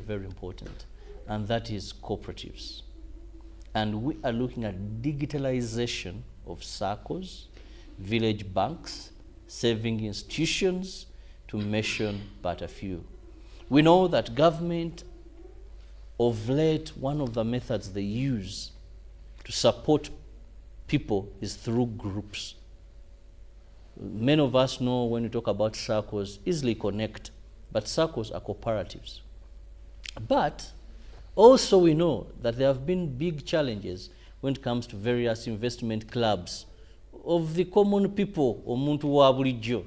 very important, and that is cooperatives. And we are looking at digitalization of SACCOS, village banks, saving institutions, to mention but a few. We know that government, of late, one of the methods they use to support people is through groups. Many of us know when we talk about SACCOS, easily connect, but SACCOS are cooperatives. But also we know that there have been big challenges when it comes to various investment clubs of the common people, omuntu wa bulijjo,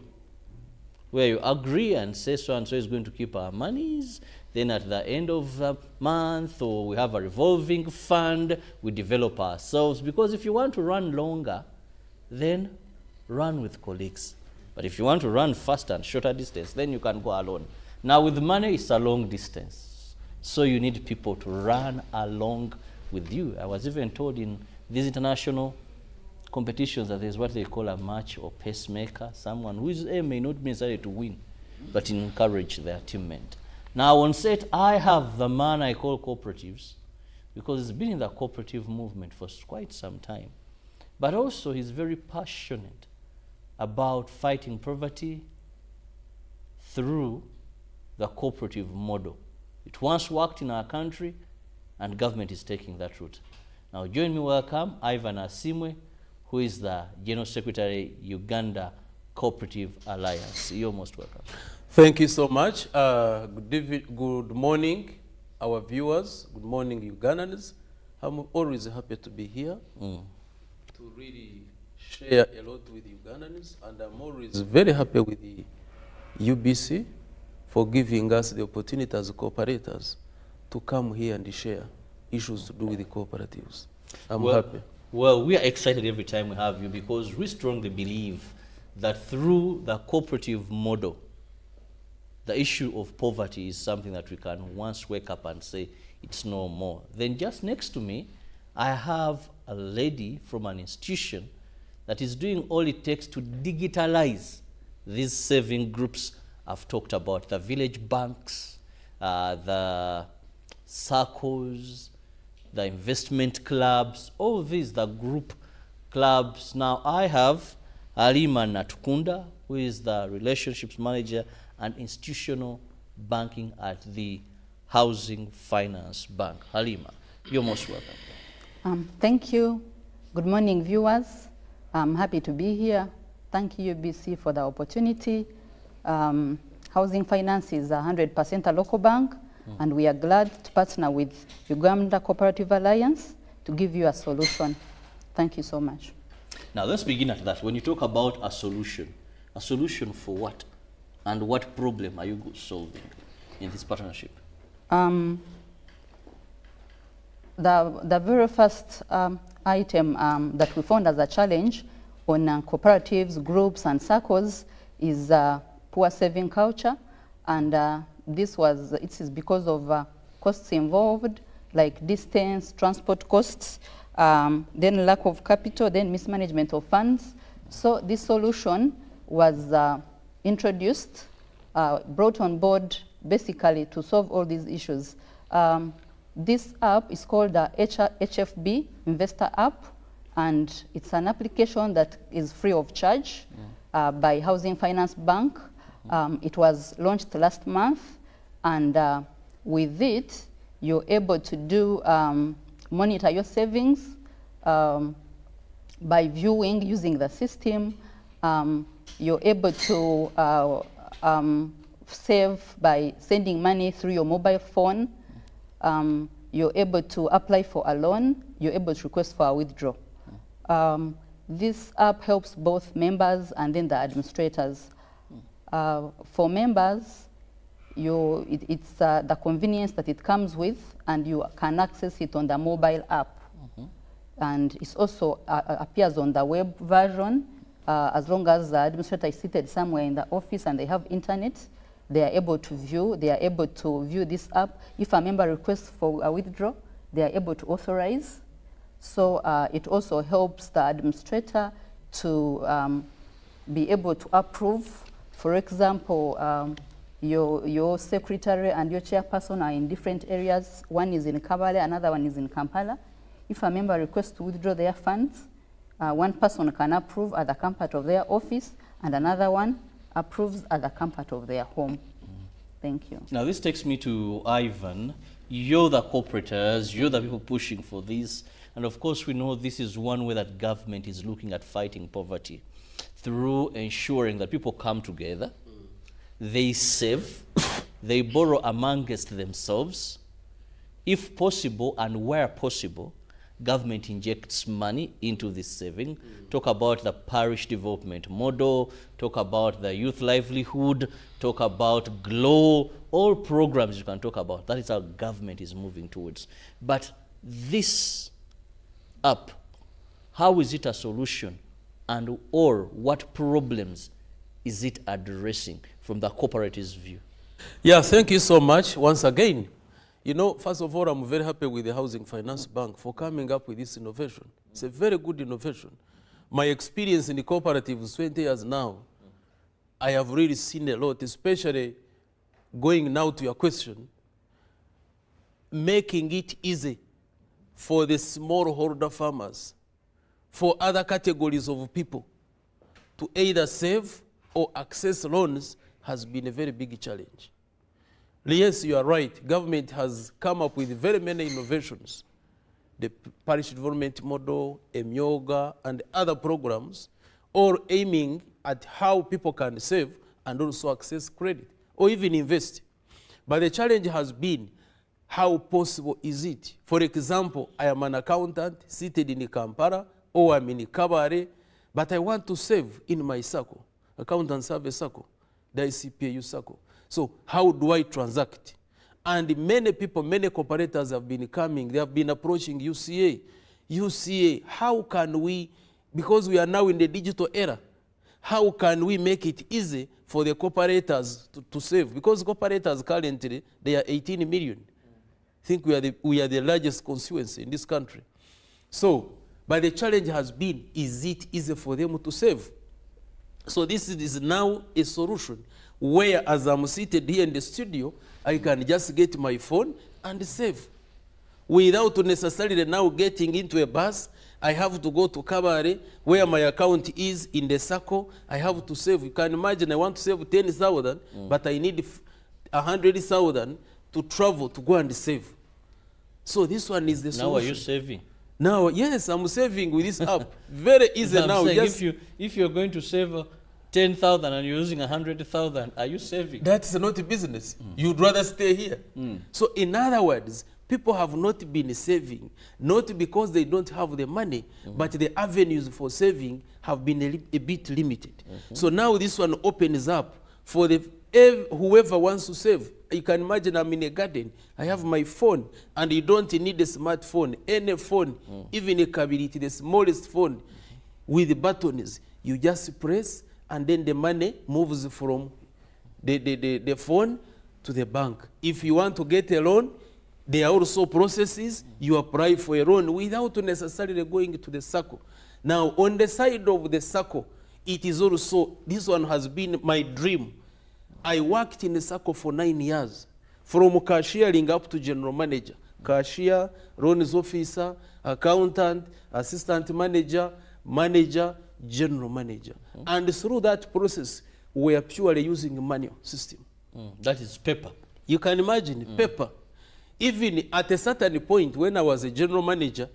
where you agree and say so and so is going to keep our monies, then at the end of the month, or we have a revolving fund, we develop ourselves. Because if you want to run longer, then run with colleagues. But if you want to run faster and shorter distance, then you can go alone. Now with money, it's a long distance. So you need people to run along with you. I was even told in these international competitions that there's what they call a match or pacemaker, someone whose aim may not be necessarily to win, but encourage their teammate. Now on set, I have the man I call cooperatives, because he's been in the cooperative movement for quite some time. But also he's very passionate about fighting poverty through the cooperative model. It once worked in our country, and government is taking that route. Now join me, welcome Ivan Asimwe, who is the General Secretary, Uganda Cooperative Alliance. You're most welcome. Thank you so much. Good morning, our viewers. Good morning, Ugandans. I'm always happy to be here to really share a lot with Ugandans, and I'm always very happy with the UBC for giving us the opportunity as cooperators to come here and share issues to do with the cooperatives. I'm happy. Well, we are excited every time we have you, because we strongly believe that through the cooperative model, the issue of poverty is something that we can once wake up and say it's no more. Then just next to me, I have a lady from an institution that is doing all it takes to digitalize these saving groups I've talked about, the village banks, the SACCOS, the investment clubs, all these, the group clubs. Now I have Halima Natukunda, who is the relationships manager and institutional banking at the Housing Finance Bank. Halima, you're most welcome. Thank you. Good morning, viewers. I'm happy to be here. Thank you, UBC, for the opportunity. Housing Finance is 100% a local bank, and we are glad to partner with Uganda Cooperative Alliance to give you a solution. Thank you so much. Now let's begin at that. When you talk about a solution for what? And what problem are you solving in this partnership? The very first item that we found as a challenge on cooperatives, groups, and SACCOS is poor saving culture, and it is because of costs involved, like distance, transport costs, then lack of capital, then mismanagement of funds. So this solution was introduced, brought on board basically to solve all these issues. This app is called the HFB Investor App, and it's an application that is free of charge by Housing Finance Bank. It was launched last month, and with it, you're able to do monitor your savings by viewing using the system. You're able to save by sending money through your mobile phone. You're able to apply for a loan. You're able to request for a withdrawal. This app helps both members and then the administrators. For members, it's the convenience that it comes with, and you can access it on the mobile app. And it also appears on the web version. As long as the administrator is seated somewhere in the office and they have internet, they are able to view this app. If a member requests for a withdrawal, they are able to authorize. So it also helps the administrator to be able to approve. For example, your secretary and your chairperson are in different areas. One is in Kabale, another one is in Kampala. If a member requests to withdraw their funds, one person can approve at the comfort of their office, and another one approves at the comfort of their home. Thank you. Now this takes me to Ivan. You're the cooperators, you're the people pushing for this, and of course we know this is one way that government is looking at fighting poverty through ensuring that people come together, they save, they borrow amongst themselves. If possible and where possible, government injects money into this saving. Talk about the parish development model, talk about the youth livelihood, talk about GLOW, all programs you can talk about. That is how government is moving towards. But this up, how is it a solution, and or what problems is it addressing from the cooperative's view? Yeah, thank you so much once again. You know, first of all, I'm very happy with the Housing Finance Bank for coming up with this innovation. It's a very good innovation. My experience in the cooperative is 20 years now. I have really seen a lot, especially going now to your question, making it easy for the smallholder farmers, for other categories of people to either save or access loans has been a very big challenge. Yes, you are right. Government has come up with very many innovations. The parish development model, Emyoga, and other programs, all aiming at how people can save and also access credit, or even invest. But the challenge has been, how possible is it? For example, I am an accountant seated in Kampala, or I'm in Kabare, but I want to save in my SACCO. Accountants have a SACCO, the ICPAU SACCO. So how do I transact? And many people, many cooperators have been coming, they have been approaching UCA. UCA, how can we, because we are now in the digital era, how can we make it easy for the cooperators to save? Because cooperators currently, they are 18 million. I think we are the largest constituency in this country. So, but the challenge has been, is it easy for them to save? So this is now a solution where, as I'm seated here in the studio, I can just get my phone and save. Without necessarily now getting into a bus, I have to go to Kabare, where my account is in the SACCO. I have to save. You can imagine I want to save 10,000, but I need 100,000 to travel to go and save. So this one is the solution. Now are you saving? Now, yes, I'm saving with this app. Very easy now. Saying, if you're going to save 10,000 and you're using 100,000, are you saving? That's not a business. You'd rather stay here. So in other words, people have not been saving, not because they don't have the money, but the avenues for saving have been a bit limited. So now this one opens up for whoever wants to save. You can imagine I'm in a garden, I have my phone, and you don't need a smartphone, any phone, even a Kabiriti, the smallest phone, with the buttons. You just press, and then the money moves from the phone to the bank. If you want to get a loan, there are also processes. You apply for a loan without necessarily going to the SACCO. Now, on the side of the SACCO, it is also, this one has been my dream. I worked in the SACCO for 9 years, from cashiering up to general manager. Cashier, loans officer, accountant, assistant manager, manager, general manager. And through that process, we are purely using a manual system. That is paper. You can imagine, paper. Even at a certain point, when I was a general manager,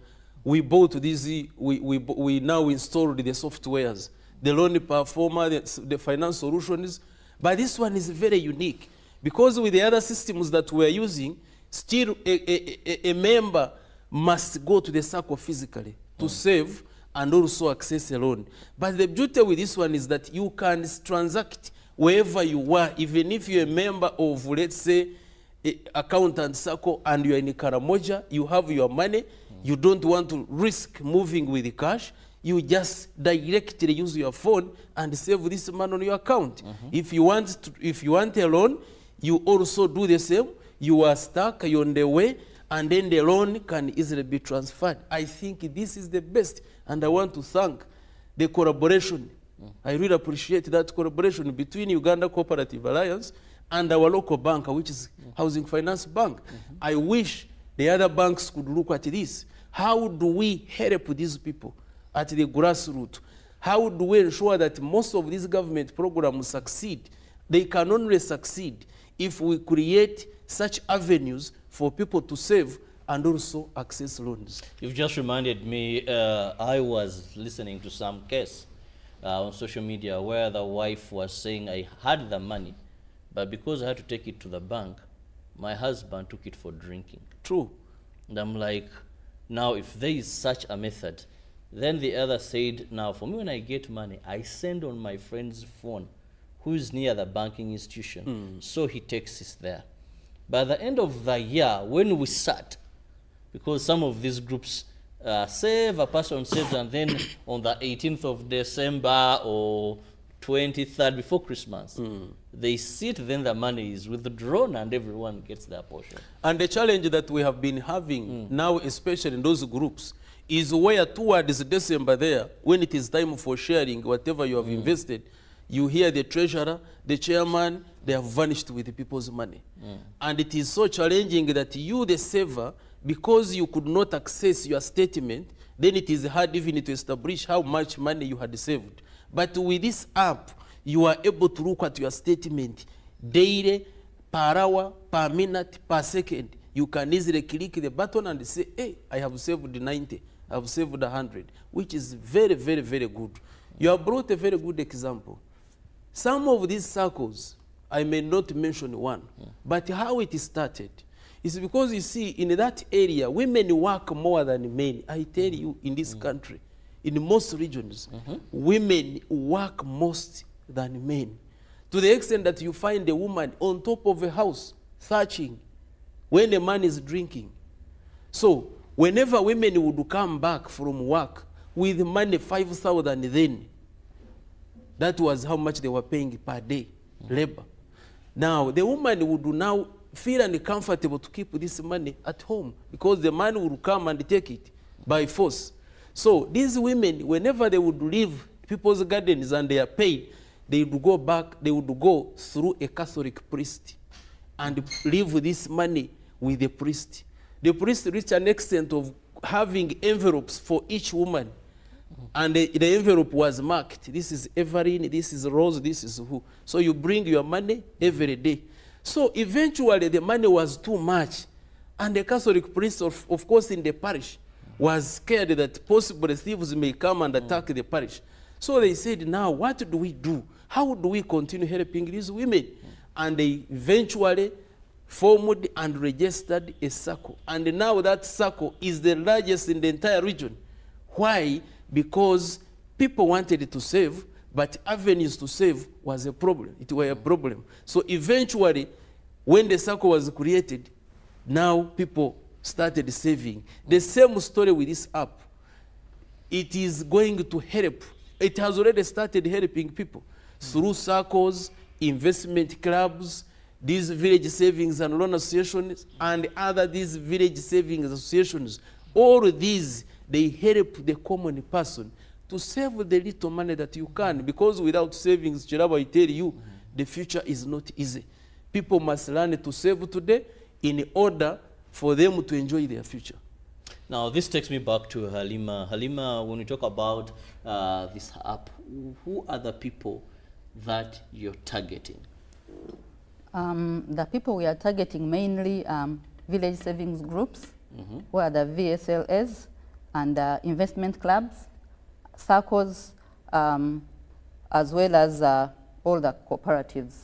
we bought these, we now installed the softwares, the loan performer, the finance solutions. But this one is very unique, because with the other systems that we are using, still a member must go to the SACCO physically to save and also access a loan. But the beauty with this one is that you can transact wherever you are, even if you're a member of, let's say, accountant SACCO and you're in Karamoja, you have your money, you don't want to risk moving with the cash, you just directly use your phone and save this money on your account. If you want a loan, you also do the same. You are stuck, you're on the way, and then the loan can easily be transferred. I think this is the best, and I want to thank the collaboration. I really appreciate that collaboration between Uganda Cooperative Alliance and our local bank, which is Housing Finance Bank. I wish the other banks could look at this. How do we help these people at the grassroots? How do we ensure that most of these government programs succeed? They can only succeed if we create such avenues for people to save and also access loans. You've just reminded me, I was listening to some case on social media where the wife was saying, I had the money, but because I had to take it to the bank, my husband took it for drinking. True. And I'm like, now if there is such a method, then the other said, now for me when I get money, I send on my friend's phone who's near the banking institution, so he takes it there. By the end of the year, when we sat, because some of these groups save, a person saves, and then on the 18th of December or 23rd before Christmas, they sit, then the money is withdrawn and everyone gets their portion. And the challenge that we have been having now, especially in those groups, is where towards December there, when it is time for sharing whatever you have invested, you hear the treasurer, the chairman, they have vanished with the people's money. And it is so challenging that you, the saver, because you could not access your statement, then it is hard even to establish how much money you had saved. But with this app, you are able to look at your statement daily, per hour, per minute, per second. You can easily click the button and say, hey, I have saved 90, I have saved 100, which is very, very, very good. You have brought a very good example. Some of these circles, I may not mention one, but how it started is because you see in that area, women work more than men. I tell you, in this country, in most regions, women work most than men. To the extent that you find a woman on top of a house, thatching, when a man is drinking. So, whenever women would come back from work with money 5,000 then, that was how much they were paying per day, labor. Now, the woman would now feel uncomfortable to keep this money at home because the man would come and take it by force. So these women, whenever they would leave people's gardens and they are paid, they would go back, they would go through a Catholic priest and leave this money with the priest. The priest reached an extent of having envelopes for each woman. And the envelope was marked. This is Evelyn, this is Rose, this is who. So you bring your money every day. So eventually the money was too much. And the Catholic priest, of course, in the parish, was scared that possibly thieves may come and attack the parish. So they said, now what do we do? How do we continue helping these women? And they eventually formed and registered a SACCO. And now that SACCO is the largest in the entire region. Why? Because people wanted to save, but avenues to save was a problem. It was a problem. So eventually, when the SACCO was created, now people started saving. The same story with this app. It is going to help. It has already started helping people through SACCOs, investment clubs, these village savings and loan associations, and other these village savings associations. All these, they help the common person to save the little money that you can, because without savings, Chiraba, I tell you, the future is not easy. People must learn to save today in order for them to enjoy their future. Now, this takes me back to Halima. Halima, when we talk about this app, who are the people that you're targeting? The people we are targeting mainly village savings groups, who are the VSLS, and investment clubs, SACCOs, as well as all the cooperatives.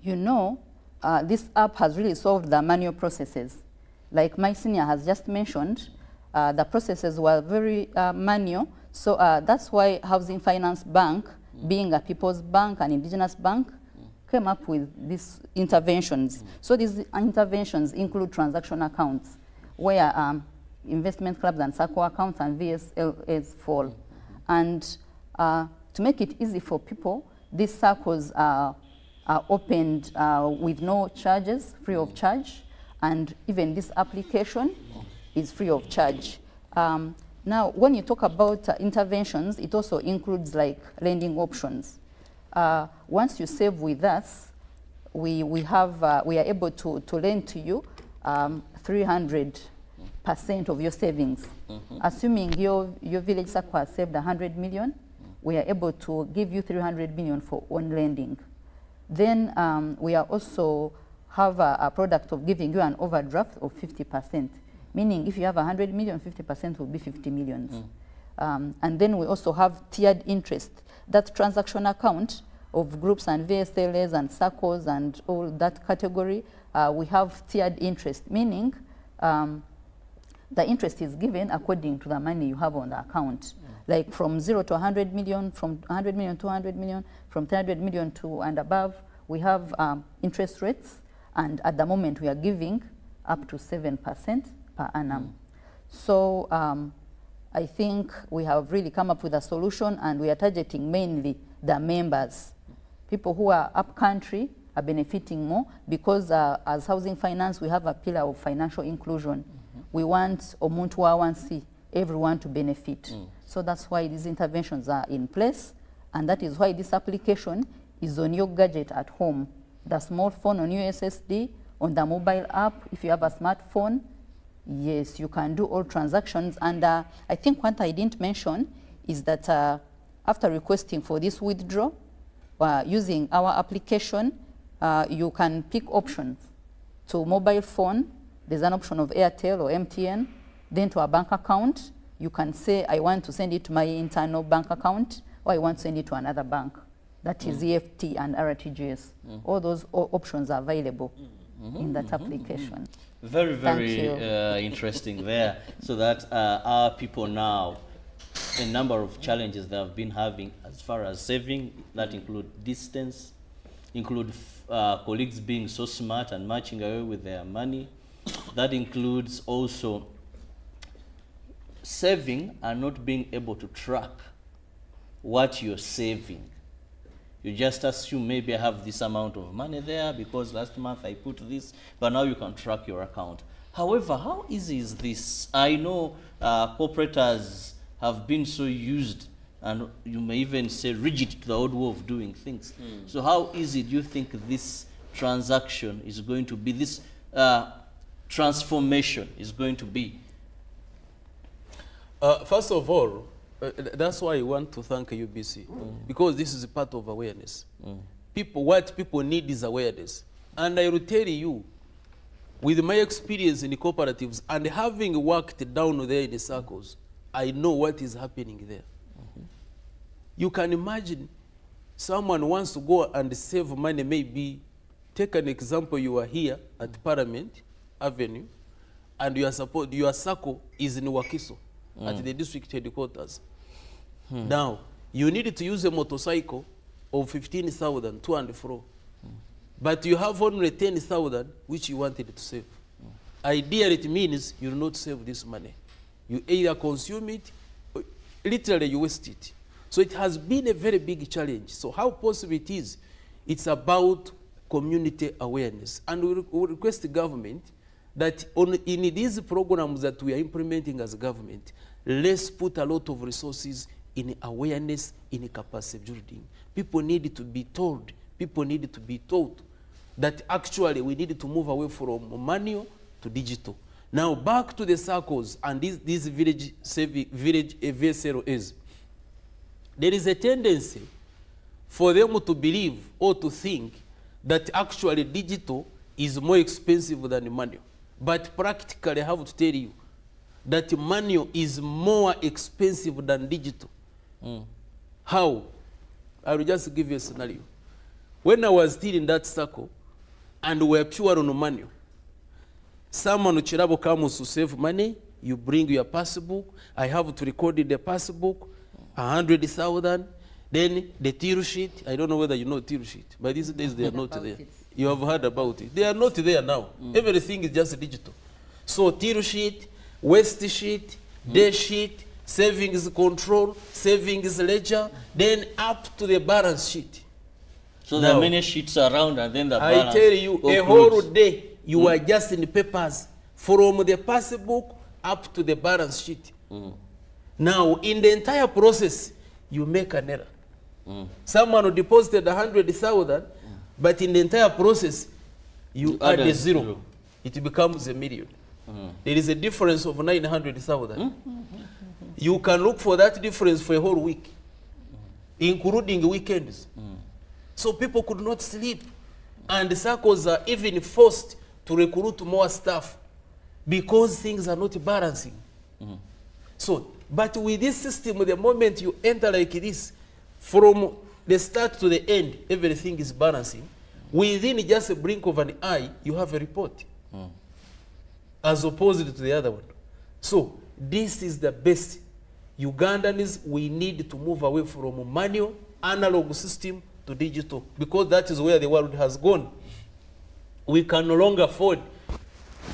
You know, this app has really solved the manual processes. Like my senior has just mentioned, the processes were very manual, so that's why Housing Finance Bank, being a people's bank, an indigenous bank, came up with these interventions. So these interventions include transaction accounts, where investment clubs and SACCO accounts and VSLs fall. And to make it easy for people, these SACCOs are opened with no charges, free of charge, and even this application is free of charge. Now, when you talk about interventions, it also includes like lending options. once you save with us, we are able to lend to you 300% of your savings. Assuming your village SACCO has saved 100 million, we are able to give you 300 million for own lending. Then we are also have a product of giving you an overdraft of 50%, meaning if you have 100 million, 50% will be 50 millions. And then we also have tiered interest. That transaction account of groups and VSLAs and SACCOs and all that category, we have tiered interest, meaning the interest is given according to the money you have on the account. Like from 0 to 100 million, from 100 million to 100 million, from 300 million to and above, we have interest rates. And at the moment, we are giving up to 7% per annum. So I think we have really come up with a solution, and we are targeting mainly the members. People who are up country are benefiting more because as housing finance, we have a pillar of financial inclusion. We want omuntu wa wansi, everyone to benefit. So that's why these interventions are in place, and that is why this application is on your gadget at home. The small phone on your SSD, on the mobile app, if you have a smartphone, yes, you can do all transactions. And I think what I didn't mention is that after requesting for this withdrawal, using our application, you can pick options. To mobile phone, there's an option of Airtel or MTN. Then to a bank account, you can say, I want to send it to my internal bank account, or I want to send it to another bank. That is EFT and RTGS. All those options are available in that application. Very, very interesting there. So that our people now, a number of challenges they have been having as far as saving, that include distance, include colleagues being so smart and marching away with their money. That includes also saving and not being able to track what you're saving. You just assume maybe I have this amount of money there because last month I put this, but now you can track your account. However, how easy is this? I know cooperators have been so used, and you may even say rigid to the old way of doing things. So how easy do you think this transaction is going to be, this transformation is going to be? First of all, that's why I want to thank UBC, because this is a part of awareness. What people need is awareness. And I will tell you, with my experience in the cooperatives and having worked down there in the SACCOs, I know what is happening there. You can imagine someone wants to go and save money, maybe, take an example, you are here at Parliament Avenue, and your SACCO is in Wakiso, at the district headquarters. Now, you need to use a motorcycle of 15,000 to and fro. But you have only 10,000 which you wanted to save. Ideally, it means you will not save this money. You either consume it, or literally you waste it. So it has been a very big challenge. So how possible it is? It's about community awareness. And we request the government that in these programs that we are implementing as a government, let's put a lot of resources in awareness, in capacity building. People need to be told, people need to be taught that actually we need to move away from manual to digital. Now back to the SACCOs and these village VSLAs. There is a tendency for them to believe or to think that actually digital is more expensive than manual. But practically I have to tell you that manual is more expensive than digital. How? I will just give you a scenario. When I was still in that SACCO and we were pure on manual, someone Chirabo comes to save money, you bring your passbook, I have to record in the passbook, 100,000, then the tier sheet, I don't know whether you know tier sheet, but these days they are not there. You have heard about it. They are not there now. Everything is just digital. So tier sheet, waste sheet, day sheet, savings control, savings ledger, then up to the balance sheet. So there are many sheets around, and then the balance. I tell you, a whole day you are just in the papers from the passbook up to the balance sheet. Now, in the entire process, you make an error. Someone who deposited 100,000, but in the entire process, you add a zero. It becomes a million. There is a difference of 900,000. You can look for that difference for a whole week, including weekends. So people could not sleep. And the SACCOs are even forced to recruit more staff because things are not balancing. So, but with this system, the moment you enter like this, from the start to the end, everything is balancing. Within just a blink of an eye, you have a report. As opposed to the other one. So, this is the best. Ugandans, we need to move away from manual, analog system to digital, because that is where the world has gone. We can no longer afford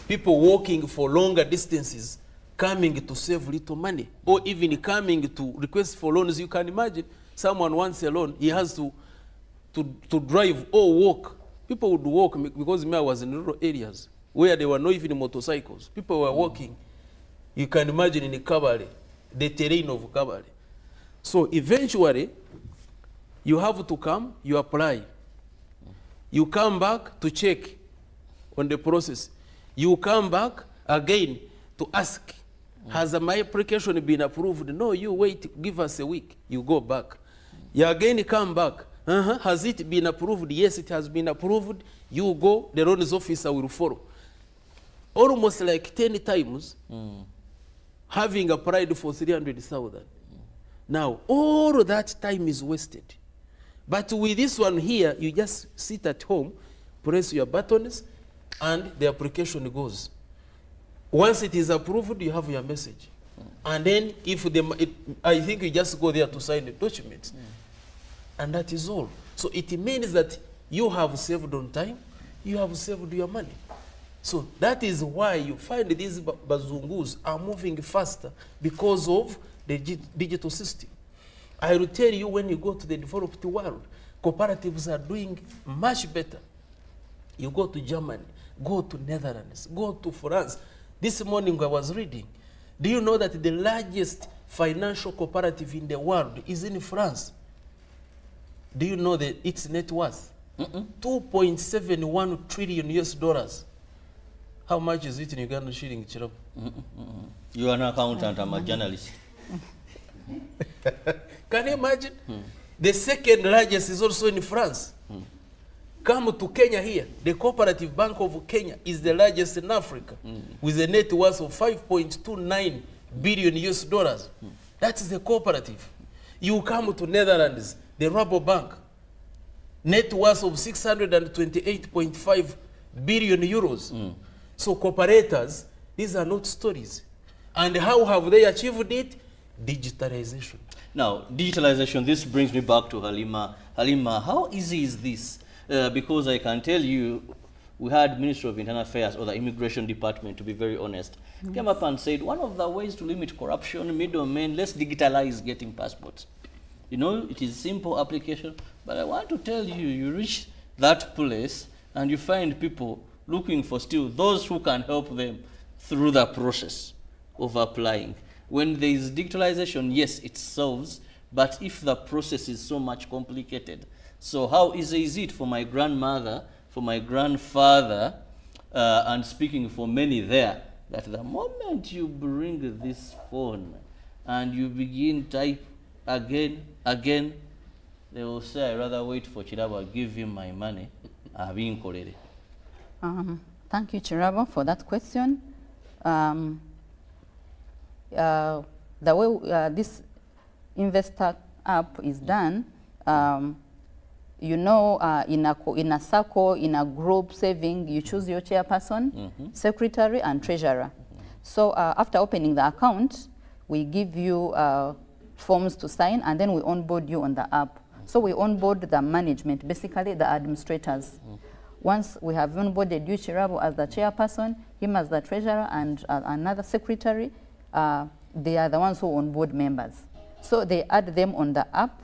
people walking for longer distances, coming to save little money, or even coming to request for loans. You can imagine someone wants a loan, he has to drive or walk. People would walk because I was in rural areas where there were no even motorcycles. People were walking. You can imagine in the Kabale, the terrain of Kabale. So eventually, you have to come, you apply. You come back to check on the process. You come back again to ask, has my application been approved? No, you wait, give us a week. You go back. You again come back. Has it been approved? Yes, it has been approved. You go, the loans officer will follow. Almost like 10 times, having applied for 300,000. Now, all that time is wasted. But with this one here, you just sit at home, press your buttons, and the application goes. Once it is approved, you have your message. And then, if I think you just go there to sign the documents. And that is all. So it means that you have saved on time, you have saved your money. So that is why you find these bazungus are moving faster, because of the digital system. I will tell you, when you go to the developed world, cooperatives are doing much better. You go to Germany, go to Netherlands, go to France. This morning I was reading. Do you know that the largest financial cooperative in the world is in France? Do you know that its net worth? 2.71 trillion US dollars. How much is it in Ugandan shilling, Chirab? You are an accountant, I'm a journalist. Can you imagine? The second largest is also in France. Come to Kenya here. The Cooperative Bank of Kenya is the largest in Africa, with a net worth of 5.29 billion US dollars. That is the cooperative. You come to Netherlands, the Rabobank, net worth of 628.5 billion euros. So cooperators, these are not stories. And how have they achieved it? Digitalization. Now, digitalization, this brings me back to Halima. Halima, how easy is this? Because I can tell you, we had Ministry of Internal Affairs or the Immigration Department, to be very honest, came up and said, one of the ways to limit corruption, middlemen, let's digitalize getting passports. You know, it is simple application, but I want to tell you, you reach that place and you find people looking for still those who can help them through the process of applying. When there is digitalization, yes, it solves, but if the process is so much complicated, so how easy is it for my grandmother, for my grandfather, and speaking for many there, that the moment you bring this phone and you begin type again, they will say, I'd rather wait for Chirabo, give him my money. Thank you, Chirabo, for that question. The way this investor app is done, you know, in a SACCO, in a group saving, you choose your chairperson, secretary, and treasurer. So after opening the account, we give you forms to sign, and then we onboard you on the app. So we onboard the management, basically the administrators. Once we have onboarded you, Chirabo, as the chairperson, him as the treasurer, and another secretary, they are the ones who onboard members. So they add them on the app,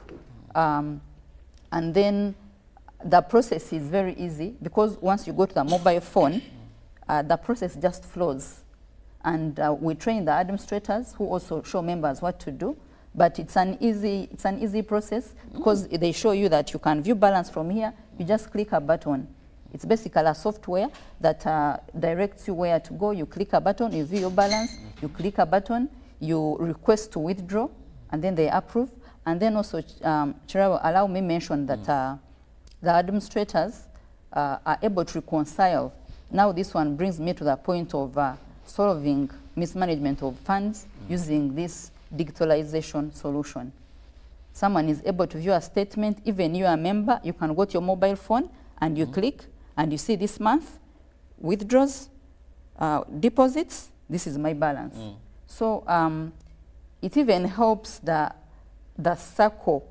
and then the process is very easy, because once you go to the mobile phone, the process just flows. And we train the administrators who also show members what to do. But it's an easy process because they show you that you can view balance from here. You just click a button. It's basically a software that directs you where to go. You click a button, you view your balance. You click a button, you request to withdraw, and then they approve. And then also, Chirabo, allow me mention that the administrators are able to reconcile. Now this one brings me to the point of solving mismanagement of funds using this digitalization solution. Someone is able to view a statement, even you are a member, you can go to your mobile phone and you click and you see this month, withdraws, deposits, this is my balance. So it even helps the SACCO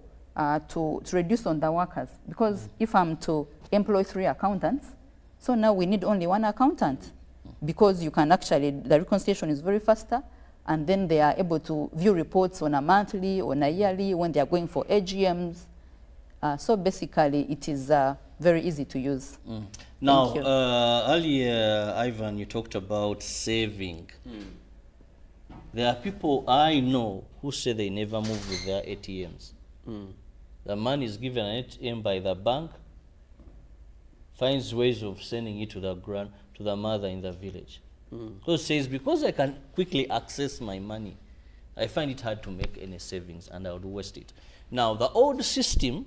to reduce on the workers, because if I'm to employ 3 accountants, so now we need only 1 accountant, because you can actually, the reconciliation is very faster, and then they are able to view reports on a monthly, on a yearly, when they are going for AGMs. So basically, it is very easy to use. Now, earlier, Ivan, you talked about saving. There are people I know who say they never move with their ATMs. The money is given an ATM by the bank, finds ways of sending it to the mother in the village. So says, because I can quickly access my money, I find it hard to make any savings and I would waste it. Now, the old system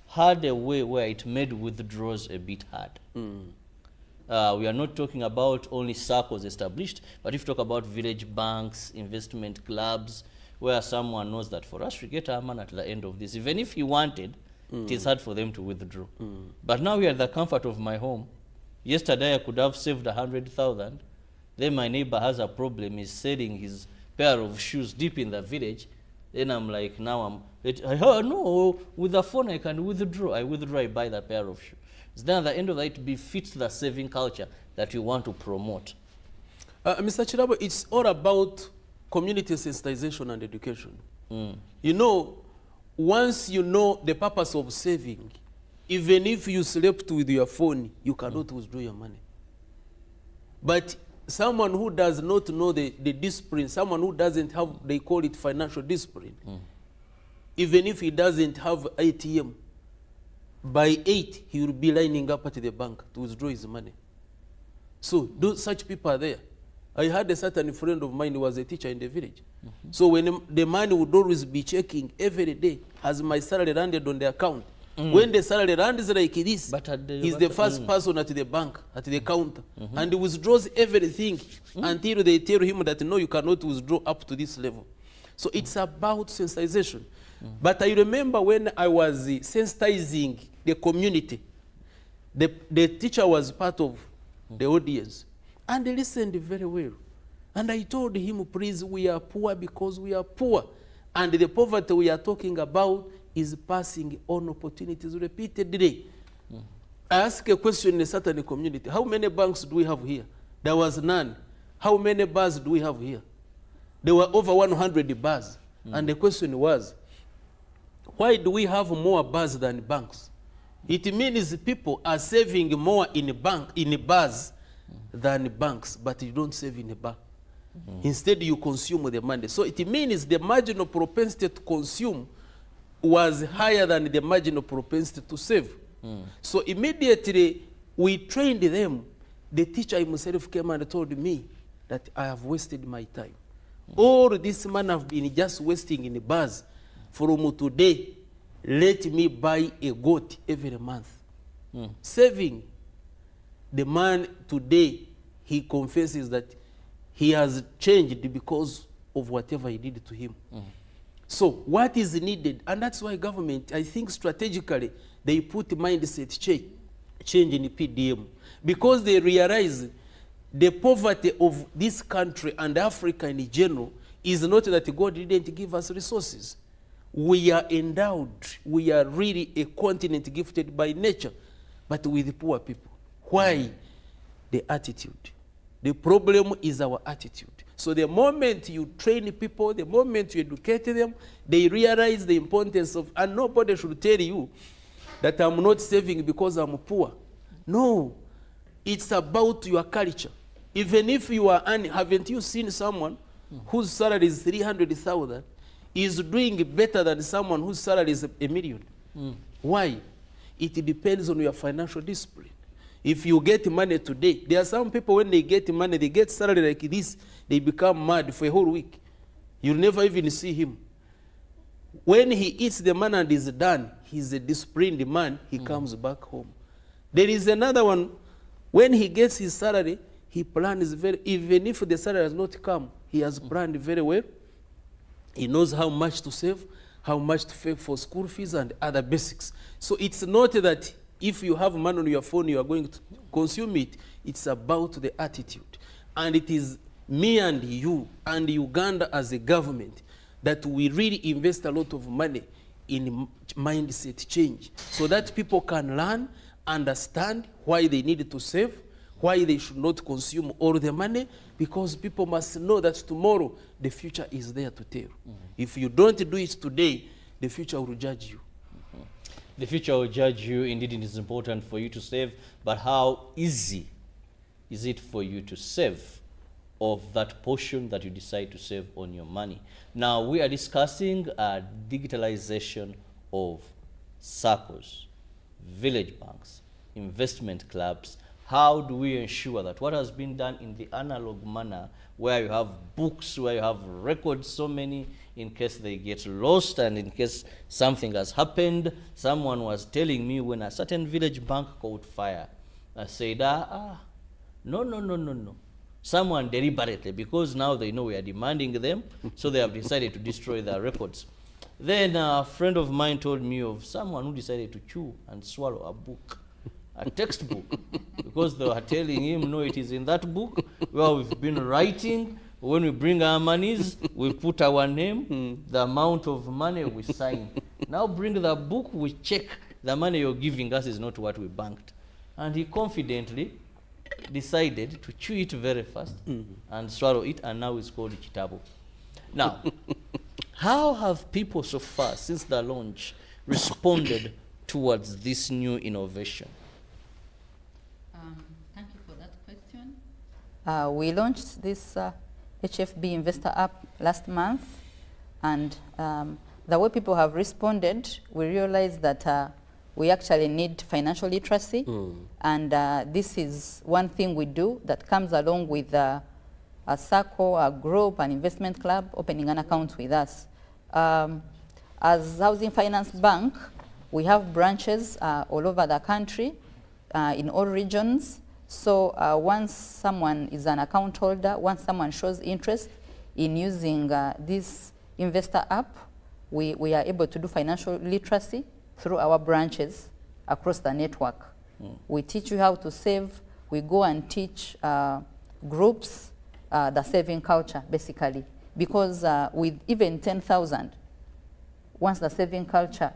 had a way where it made withdrawals a bit hard. We are not talking about only SACCOs established, but if you talk about village banks, investment clubs, where someone knows that for us to get our money at the end of this, even if he wanted, it is hard for them to withdraw. But now we are at the comfort of my home. Yesterday I could have saved 100,000. Then my neighbor has a problem, he's selling his pair of shoes deep in the village. Then I'm like, now no, with the phone I can withdraw. I withdraw, I buy the pair of shoes. Then at the end of the day, it befits the saving culture that you want to promote. Mr. Chirabo, it's all about community sensitization and education. You know, once you know the purpose of saving, even if you slept with your phone, you cannot withdraw your money. But someone who does not know the discipline, someone who doesn't have, they call it financial discipline, even if he doesn't have ATM, by 8, he will be lining up at the bank to withdraw his money. So such people are there. I had a certain friend of mine who was a teacher in the village. So when the money would always be checking every day, has my salary landed on the account? When the salary lands like this, he's the first person at the bank, at the counter, and he withdraws everything until they tell him that no, you cannot withdraw up to this level. So it's about sensitization. But I remember when I was sensitizing the community, the teacher was part of the audience, and they listened very well. And I told him, please, we are poor because we are poor. And the poverty we are talking about is passing on opportunities repeatedly. I asked a question in a certain community. How many banks do we have here? There was none. How many bars do we have here? There were over 100 bars. And the question was, why do we have more bars than banks? It means people are saving more in bars than banks, but you don't save in a bar. Instead, you consume the money. So it means the marginal propensity to consume was higher than the marginal propensity to save. So immediately, we trained them. The teacher himself came and told me that I have wasted my time. All this money I've been just wasting in the bars. From today, let me buy a goat every month. Saving. The man today, he confesses that he has changed because of whatever he did to him. So what is needed? And that's why government, I think strategically, they put mindset change in the PDM. Because they realize the poverty of this country and Africa in general is not that God didn't give us resources. We are endowed. We are really a continent gifted by nature, but with poor people. Why? The attitude. The problem is our attitude. So the moment you train people, the moment you educate them, they realize the importance of, and nobody should tell you that I'm not saving because I'm poor. No, it's about your culture. Even if you are earning, haven't you seen someone whose salary is 300,000? is doing better than someone whose salary is $1 million. Why? It depends on your financial discipline. If you get money today, there are some people when they get money, they get salary like this, they become mad for a whole week. You'll never even see him. When he eats the money and is done, he's a disciplined man, he comes back home. There is another one, when he gets his salary, he plans even if the salary has not come, he has planned very well. He knows how much to save, how much to pay for school fees and other basics. So it's not that if you have money on your phone, you are going to consume it. It's about the attitude. And it is me and you and Uganda as a government that we really invest a lot of money in mindset change so that people can learn, understand why they need to save, why they should not consume all the money, because people must know that tomorrow the future is there to tell. If you don't do it today, the future will judge you. The future will judge you. Indeed, it is important for you to save, but how easy is it for you to save of that portion that you decide to save on your money? Now, we are discussing digitalization of SACCOS, village banks, investment clubs. How do we ensure that what has been done in the analog manner, where you have books, where you have records, so many, in case they get lost and in case something has happened? Someone was telling me when a certain village bank caught fire, I said, no. Someone deliberately, because now they know we are demanding them, so they have decided to destroy their records. Then a friend of mine told me of someone who decided to chew and swallow a book, a textbook, because they were telling him, no, it is in that book where we've been writing. When we bring our monies, we put our name, the amount of money we sign. Now bring the book, we check the money you're giving us is not what we banked. And he confidently decided to chew it very fast and swallow it, and now it's called Chitabo. Now, how have people so far, since the launch, responded towards this new innovation? Thank you for that question. We launched this HFB Investor app last month, and the way people have responded, we realized that we actually need financial literacy, and this is one thing we do that comes along with a SACCO, a group, an investment club, opening an account with us. As Housing Finance Bank, we have branches all over the country, in all regions. So once someone is an account holder, once someone shows interest in using this investor app, we are able to do financial literacy through our branches across the network. We teach you how to save. We go and teach groups the saving culture, basically. Because with even 10,000, once the saving culture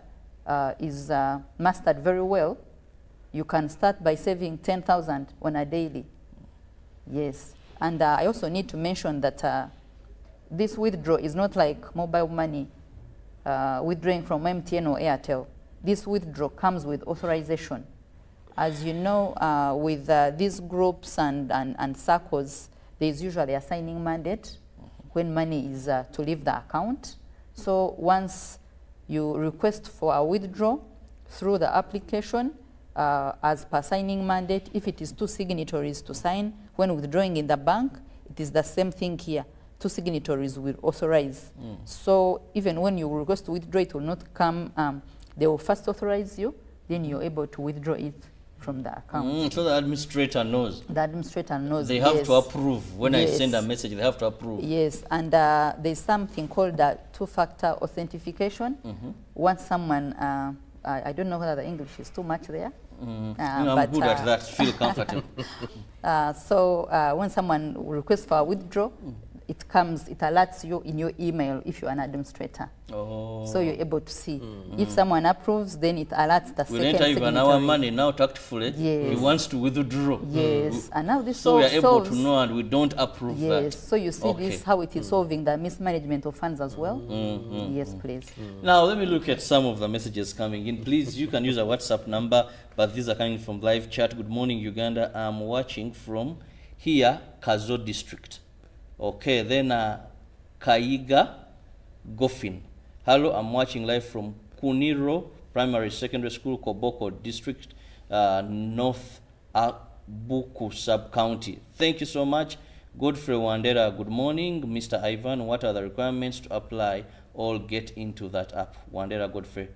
is mastered very well, you can start by saving 10,000 on a daily. Yes. And I also need to mention that this withdrawal is not like mobile money withdrawing from MTN or Airtel. This withdrawal comes with authorization. As you know, with these groups and SACCOs, there is usually a signing mandate when money is to leave the account. So once you request for a withdrawal through the application, as per signing mandate, if it is 2 signatories to sign, when withdrawing in the bank, it is the same thing here. 2 signatories will authorize. So even when you request to withdraw, it will not come, they will first authorize you, then you're able to withdraw it from the account. So the administrator knows. The administrator knows. They have to approve. When I send a message, they have to approve. Yes, and there's something called two-factor authentication. Once someone, I don't know whether the English is too much there. I'm good at that, feel comfortable. So when someone requests for a withdrawal, it alerts you in your email if you're an administrator. So you're able to see. If someone approves, then it alerts the second signatory. We enter even our money now tactfully. He wants to withdraw. Yes, and now this so we are able to know and we don't approve that. Yes, so you see this, how it is solving the mismanagement of funds as well. Yes, please. Now let me look at some of the messages coming in. Please, you can use a WhatsApp number, but these are coming from live chat. Good morning, Uganda. I'm watching from here, Kazo district. Okay, then Kaiga Goffin. Hello, I'm watching live from Kuniro Primary Secondary School, Koboko District, North Abuku Sub-County. Thank you so much. Godfrey Wandera, good morning. Mr. Ivan, what are the requirements to apply or get into that app? Wandera Godfrey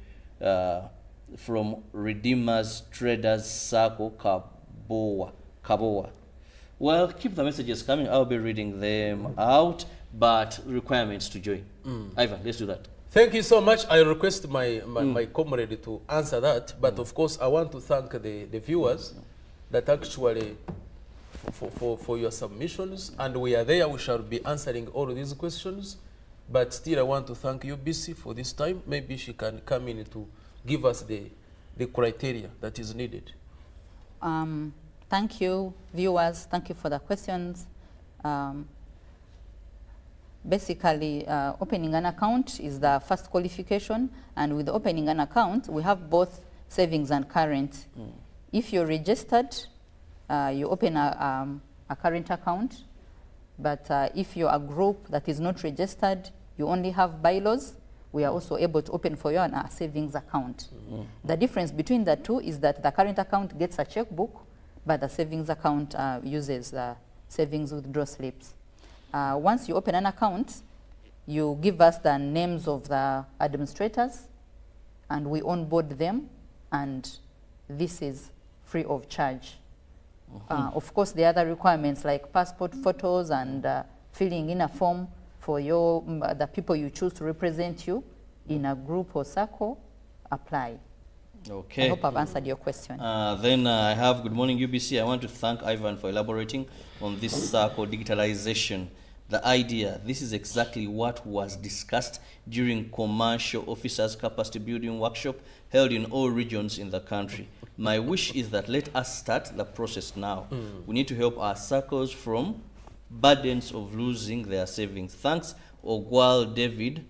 from Redeemers Traders Circle, Kaboa. Well, keep the messages coming. I'll be reading them out, but requirements to join. Ivan, let's do that. Thank you so much. I request my comrade to answer that, but of course I want to thank the viewers that actually for your submissions, and we are there. We shall be answering all of these questions, but still I want to thank UBC for this time. Maybe she can come in to give us the criteria that is needed. Thank you, viewers. Thank you for the questions. Basically, opening an account is the first qualification, and with opening an account, we have both savings and current. If you're registered, you open a current account, but if you're a group that is not registered, you only have bylaws, we are also able to open for you a savings account. The difference between the two is that the current account gets a checkbook, but the savings account uses savings withdrawal slips. Once you open an account, you give us the names of the administrators, and we onboard them, and this is free of charge. Of course, the other requirements like passport photos and filling in a form for the people you choose to represent you in a group or circle apply. Okay. I hope I've answered your question. Then I have good morning UBC. I want to thank Ivan for elaborating on this SACCO digitalization. The idea, this is exactly what was discussed during commercial officers capacity building workshop held in all regions in the country. My wish is that let us start the process now. We need to help our SACCOs from burdens of losing their savings. Thanks, Ogwal David,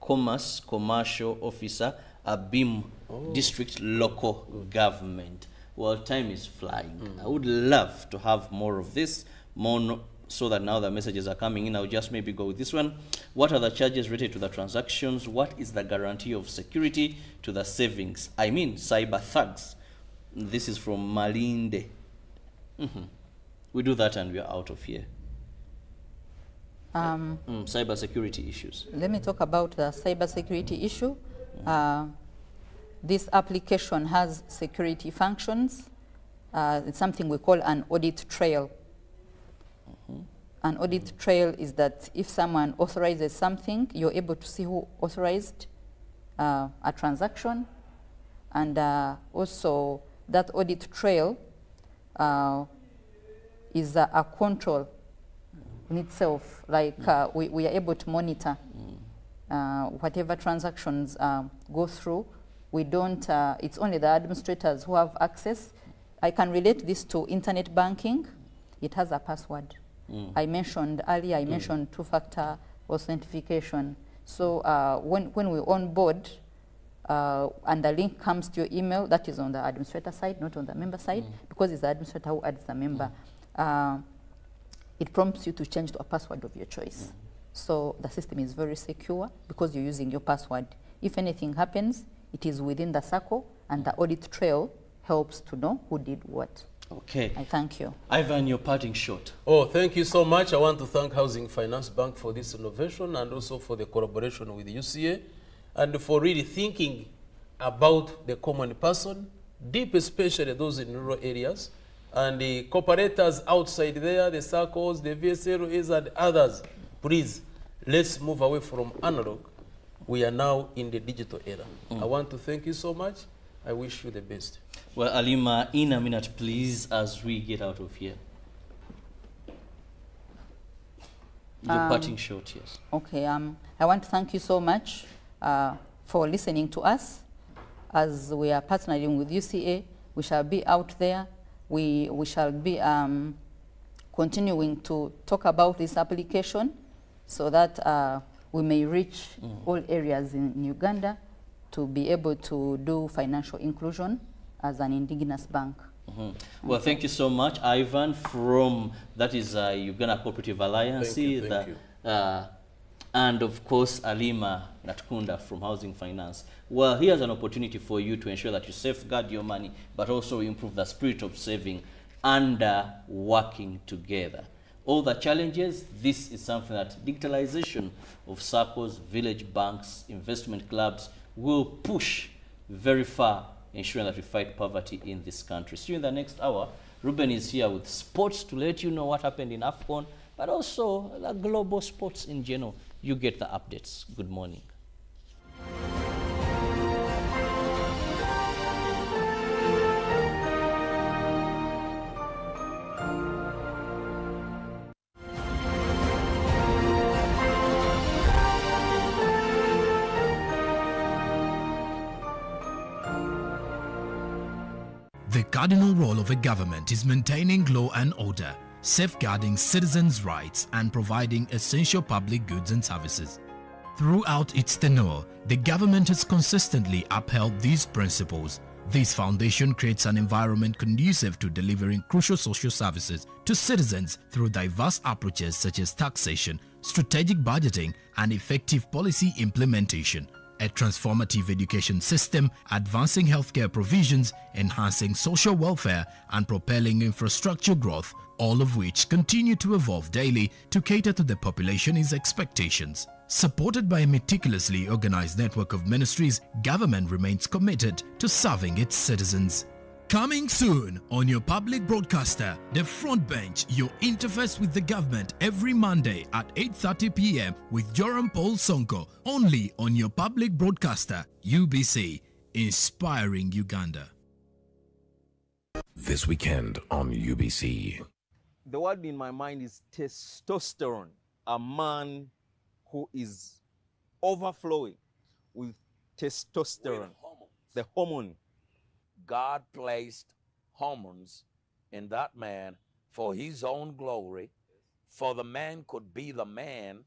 commercial officer, Abim District Local Government. Well, time is flying. I would love to have more of this, more so that now the messages are coming in. I'll just maybe go with this one. What are the charges related to the transactions? What is the guarantee of security to the savings? I mean, cyber thugs. This is from Malinde. We do that and we are out of here. Cyber security issues. Let me talk about the cyber security issue. This application has security functions. It's something we call an audit trail. An audit trail is that if someone authorizes something, you're able to see who authorized a transaction. And also, that audit trail is a control in itself. Like we are able to monitor whatever transactions go through. We don't, it's only the administrators who have access. I can relate this to internet banking. It has a password. I mentioned earlier, I mentioned two-factor authentication. So when we onboard and the link comes to your email, that is on the administrator side, not on the member side, because it's the administrator who adds the member. It prompts you to change to a password of your choice. So the system is very secure because you're using your password. If anything happens, it is within the SACCO, and the audit trail helps to know who did what. Okay. I thank you. Ivan, your parting shot. Oh, thank you so much. I want to thank Housing Finance Bank for this innovation and also for the collaboration with UCA and for really thinking about the common person, deep especially those in rural areas, and the cooperators outside there, the SACCOs, the VSLOs and others. Please, let's move away from analog. We are now in the digital era. I want to thank you so much. I wish you the best. Well, Alima, in a minute, please, as we get out of here. Your parting shot, yes. Okay, I want to thank you so much for listening to us. As we are partnering with UCA, we shall be out there. We shall be continuing to talk about this application so that we may reach all areas in Uganda to be able to do financial inclusion as an indigenous bank. Well, thank you so much, Ivan, from, that is Uganda Cooperative Alliance. Thank you. and of course Alima Natkunda from Housing Finance. Well, here's an opportunity for you to ensure that you safeguard your money, but also improve the spirit of saving and working together. All the challenges, this is something that digitalization of SACCOs, village banks, investment clubs will push very far, ensuring that we fight poverty in this country. See you in the next hour. Ruben is here with sports to let you know what happened in AFCON, but also the global sports in general. You get the updates. Good morning. The cardinal role of a government is maintaining law and order, safeguarding citizens' rights and providing essential public goods and services. Throughout its tenure, the government has consistently upheld these principles. This foundation creates an environment conducive to delivering crucial social services to citizens through diverse approaches such as taxation, strategic budgeting, and effective policy implementation. A transformative education system, advancing healthcare provisions, enhancing social welfare, and propelling infrastructure growth, all of which continue to evolve daily to cater to the population's expectations. Supported by a meticulously organized network of ministries, government remains committed to serving its citizens. Coming soon on your public broadcaster, The Front Bench, your interface with the government every Monday at 8:30 p.m. with Joram Paul Sonko, only on your public broadcaster, UBC, inspiring Uganda. This weekend on UBC. The word in my mind is testosterone. A man who is overflowing with testosterone, the hormone. God placed hormones in that man for his own glory, for the man could be the man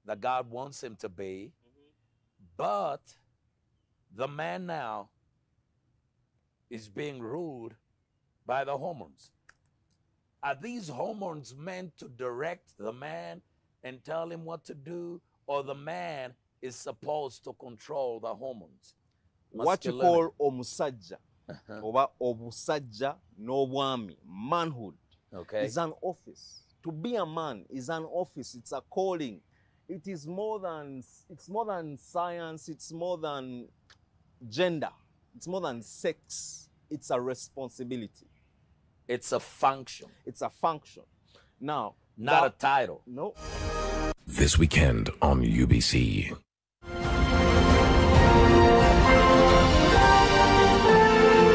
that God wants him to be. But the man now is being ruled by the hormones. Are these hormones meant to direct the man and tell him what to do, or the man is supposed to control the hormones? What you call omusajja, oba obusajja n'obwami, manhood, is an office. To be a man is an office. It's a calling. It is more than science. It's more than gender. It's more than sex. It's a responsibility. It's a function. It's a function. Now, not a title. No. This weekend on UBC.